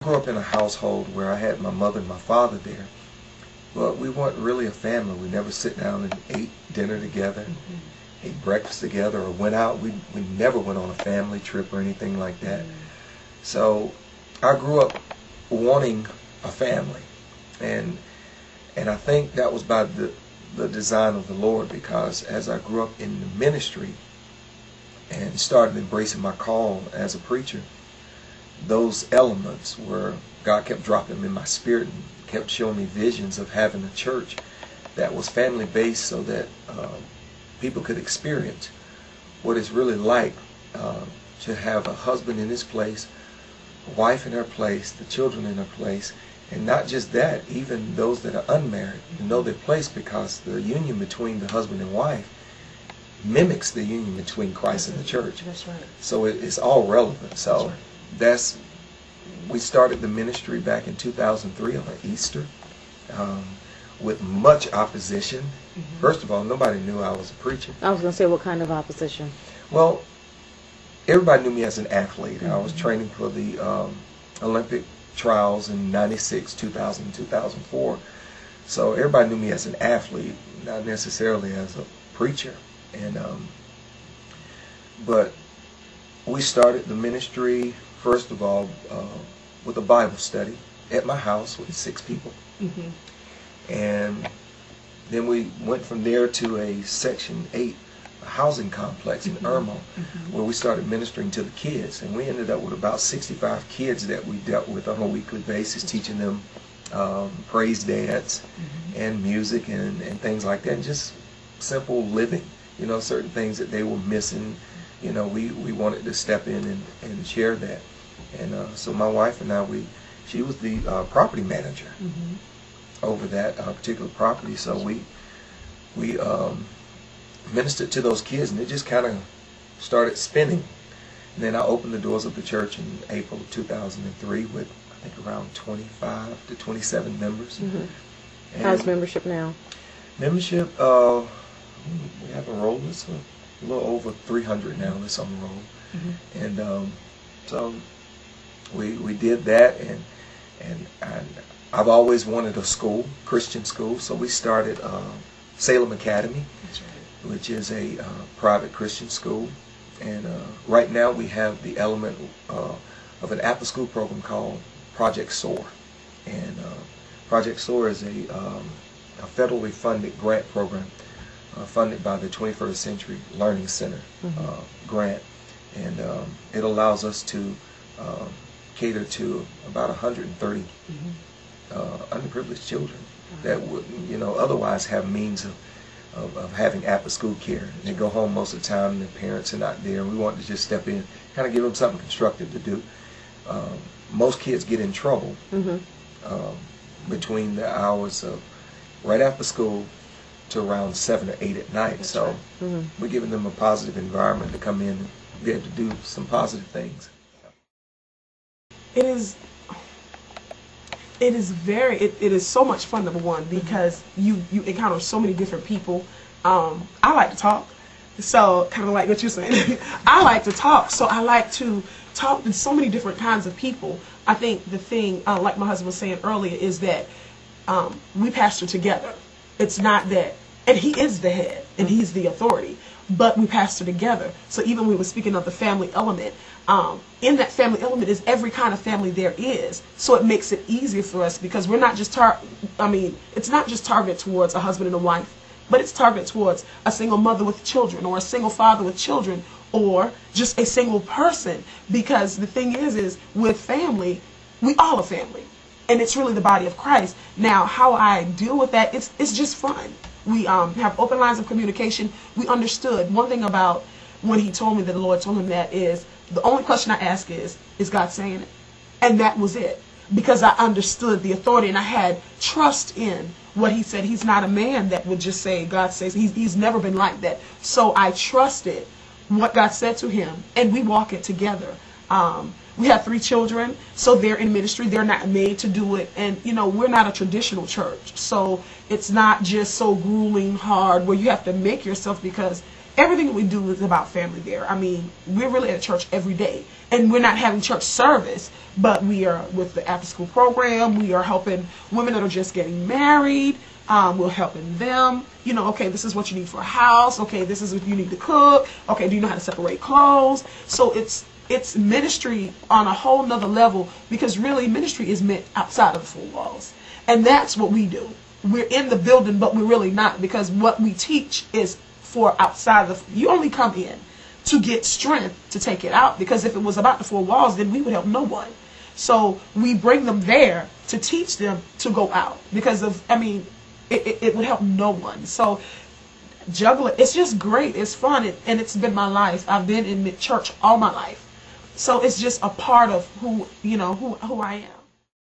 grew up in a household where I had my mother and my father there, but we weren't really a family. We never sit down and ate dinner together, ate breakfast together, or went out. We never went on a family trip or anything like that. So I grew up wanting a family, and I think that was by the design of the Lord, because as I grew up in the ministry and started embracing my call as a preacher, those elements where God kept dropping them in my spirit and kept showing me visions of having a church that was family based, so that people could experience what it's really like to have a husband in his place, a wife in her place, the children in her place, and not just that, even those that are unmarried know their place, because the union between the husband and wife mimics the union between Christ and the church. That's right. So it's all relevant. So we started the ministry back in 2003 on Easter, with much opposition. First of all, nobody knew I was a preacher. I was going to say, what kind of opposition? Well, everybody knew me as an athlete. I was training for the Olympic trials in 96, 2000, 2004. So everybody knew me as an athlete, not necessarily as a preacher. And but we started the ministry, first of all, with a Bible study at my house with 6 people. And then we went from there to a Section 8 housing complex in Irmo, where we started ministering to the kids. And we ended up with about 65 kids that we dealt with on a weekly basis, teaching them praise dance and music and things like that, and just simple living. You know, certain things that they were missing, you know, we wanted to step in and share that. And so my wife and I, she was the property manager over that particular property. So we ministered to those kids, and it just kind of started spinning. And then I opened the doors of the church in April of 2003 with, I think, around 25 to 27 members. How's membership now? Membership, we have enrolled, it's a little over 300 now that's on the roll. And so we did that, and I've always wanted a school, Christian school, so we started Salem Academy, which is a private Christian school. And right now we have the element of an after-school program called Project SOAR. And Project SOAR is a federally funded grant program funded by the 21st Century Learning Center grant. And it allows us to cater to about 130 underprivileged children that wouldn't, you know, otherwise have means of having after-school care. And they go home most of the time, and their parents are not there. And we wanted to just step in, kind of give them something constructive to do. Most kids get in trouble between the hours of right after school to around 7 or 8 at night. So we're giving them a positive environment to come in and be able to do some positive things. It is so much fun, number one, because you encounter so many different people. I like to talk, so kind of like what you're saying. I like to talk, so I like to talk to so many different kinds of people. I think the thing, like my husband was saying earlier, is that we pastor together. It's not that, and he is the head, and he's the authority, but we pastor together. So even when we were speaking of the family element, in that family element is every kind of family there is. So it makes it easier for us, because we're not just it's not just targeted towards a husband and a wife, but it's targeted towards a single mother with children, or a single father with children, or just a single person. Because the thing is with family, we all are family, and it's really the body of Christ. Now, how I deal with that, it's just fun. We have open lines of communication. We understood one thing about when he told me that the Lord told him that is, the only question I ask is God saying it? And that was it. Because I understood the authority, and I had trust in what he said. He's not a man that would just say, God says. He's never been like that. So I trusted what God said to him, and we walk it together. We have 3 children, so they're in ministry. They're not made to do it. And, you know, we're not a traditional church. So it's not just so grueling hard where you have to make yourself, because everything that we do is about family there. I mean, we're really at church every day. And we're not having church service, but we are with the after school program. We are helping women that are just getting married. We're helping them. You know, okay, this is what you need for a house. Okay, this is what you need to cook. Okay, do you know how to separate clothes? So it's ministry on a whole nother level, because really ministry is meant outside of the four walls. And that's what we do. We're in the building, but we're really not, because what we teach is for outside of the, you only come in to get strength to take it out, because if it was about the four walls, then we would help no one. So we bring them there to teach them to go out, because of, I mean, it would help no one. So juggling, it's just great. It's fun, and it's been my life. I've been in church all my life. So it's just a part of who, you know, who I am.